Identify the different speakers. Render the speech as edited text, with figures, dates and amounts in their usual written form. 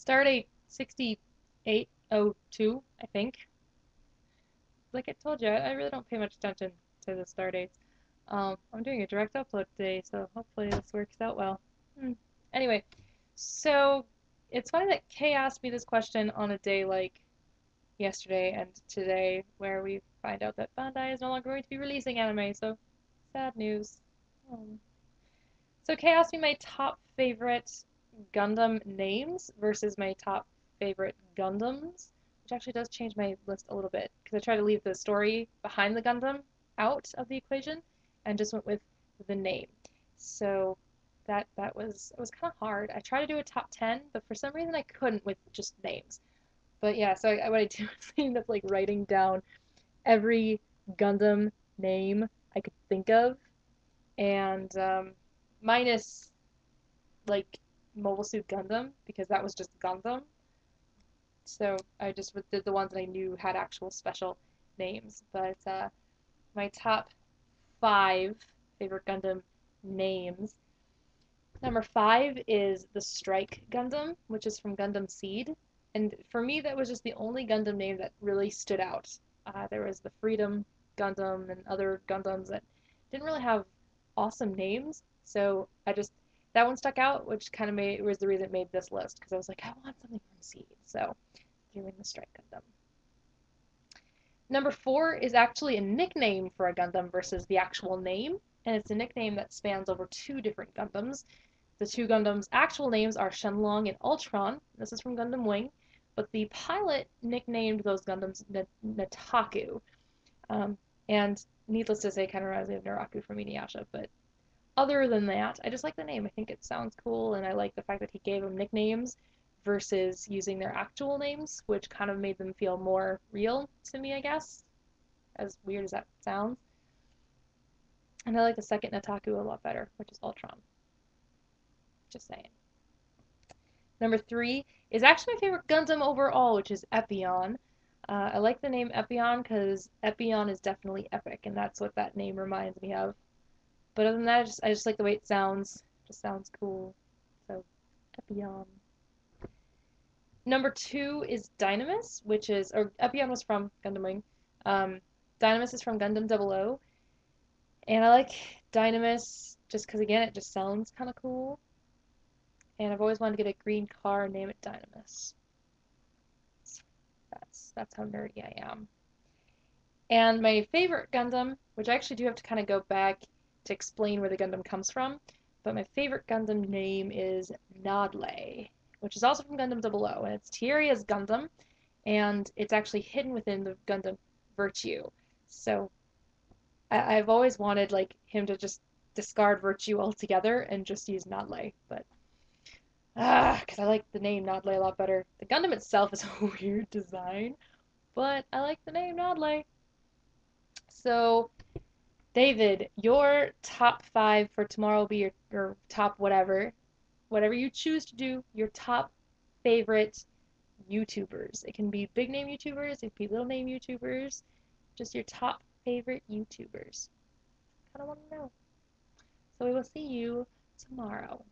Speaker 1: Stardate 6802, I think. Like I told you, I really don't pay much attention to the Stardates. I'm doing a direct upload today, so hopefully this works out well. Hmm. Anyway, so it's funny that Kay asked me this question on a day like yesterday and today, where we find out that Bandai is no longer going to be releasing anime, so sad news. Um, so Kay asked me my top favorite Gundam names versus my top favorite Gundams, which actually does change my list a little bit because I try to leave the story behind the Gundam out of the equation and just went with the name. So that was it was kind of hard. I tried to do a top 10, but for some reason I couldn't with just names. But yeah, so what I do is I end up like writing down every Gundam name I could think of, and minus like Mobile Suit Gundam because that was just Gundam. So I just did the ones that I knew had actual special names. But my top five favorite Gundam names. Number five is the Strike Gundam, which is from Gundam Seed. And for me, that was just the only Gundam name that really stood out. There was the Freedom Gundam and other Gundams that didn't really have awesome names. So that one stuck out, which kind of was the reason it made this list because I was like, I want something from Seed. So doing the Strike Gundam. Number four is actually a nickname for a Gundam versus the actual name, and it's a nickname that spans over two different Gundams. The two Gundams' actual names are Shenlong and Ultron. This is from Gundam Wing, but the pilot nicknamed those Gundams Nataku. And needless to say, kind of reminds me of Naraku from Inuyasha, but other than that, I just like the name. I think it sounds cool, and I like the fact that he gave them nicknames versus using their actual names, which kind of made them feel more real to me, I guess, as weird as that sounds. And I like the second Nataku a lot better, which is Ultron. Just saying. Number three is actually my favorite Gundam overall, which is Epion. I like the name Epion because Epion is definitely epic, and that's what that name reminds me of. But other than that, I just like the way it sounds. It just sounds cool. So, Epion. Number two is Dynamis, or Epion was from Gundam Wing. Um, Dynamis is from Gundam 00. And I like Dynamis just because, again, it just sounds kind of cool. And I've always wanted to get a green car and name it Dynamis. That's how nerdy I am. And my favorite Gundam, which I actually do have to kind of go back to explain where the Gundam comes from, but my favorite Gundam name is Nodley, which is also from Gundam 00, and it's Tieria's Gundam, and it's actually hidden within the Gundam Virtue. So I've always wanted like him to just discard Virtue altogether and just use Nodley, but because I like the name Nodley a lot better. The Gundam itself is a weird design, but I like the name Nodley. So, David, your top five for tomorrow will be your top whatever you choose to do, your top favorite YouTubers. It can be big name YouTubers, it can be little name YouTubers, just your top favorite YouTubers. Kind of want to know. So we will see you tomorrow.